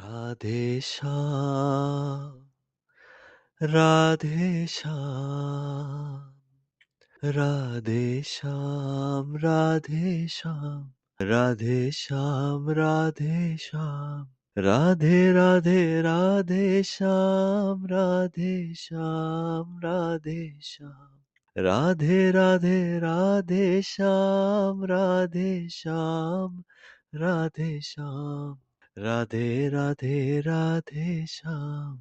Radhe Shyam, Radhe Shyam, Radhe Shyam, Radhe Shyam, Radhe Shyam, Radhe Shyam, Radhe Radhe Radhe Shyam, Radhe Shyam, Radhe Shyam, Radhe Radhe Radhe Shyam, Radhe Shyam, Radhe Shyam, Radhe Radhe Radhe Shyam,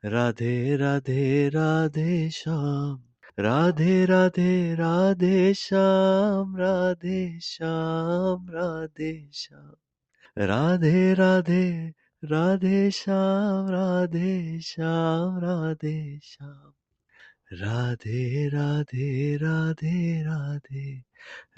Radhe Radhe Radhe Shyam, Radhe Radhe Radhe Shyam, Radhe Shyam, Radhe Shyam, Radhe Radhe Radhe Shyam, Radhe Shyam, Radhe Shyam, Radhe Radhe Radhe Radhe,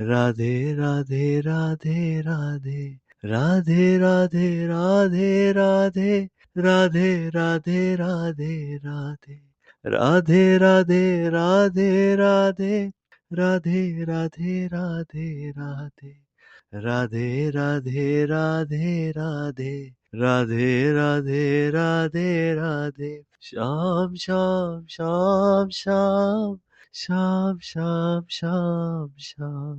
Radhe Radhe Radhe Radhe, Radhe Radhe Radhe Radhe, Radhe Radhe Radhe Radhe, Radhe Radhe Radhe Radhe, Radhe Radhe Radhe Radhe, Radhe Radhe Radhe Radhe, Radhe Radhe Radhe Radhe, Shyam Shyam Shyam Shyam, Shyam Shyam Shyam Shyam,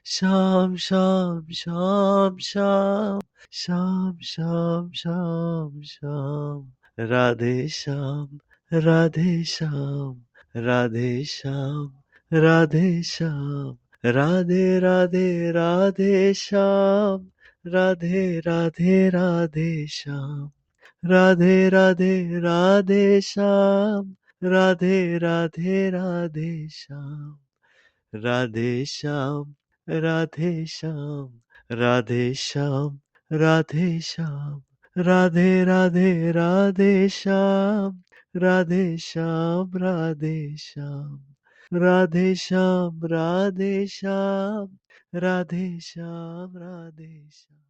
Shyam Shyam Shyam Shyam, Shyam Shyam Shyam Shyam, Radhe Shyam, Radhe Shyam, Radhe Shyam, Radhe Shyam, Radhe Radhe Radhe Shyam, Radhe Radhe Radhe Shyam, Radhe Radhe Radhe Shyam, Radhe Radhe Radhe Shyam, Radhe Shyam, Radhe Shyam, Radhe Shyam, Radhe Shyam, Radhe Radhe Radhe Shyam, Radhe Shyam, Radhe Shyam, Radhe Shyam, Radhe Shyam, Radhe Shyam, Radhe Shyam.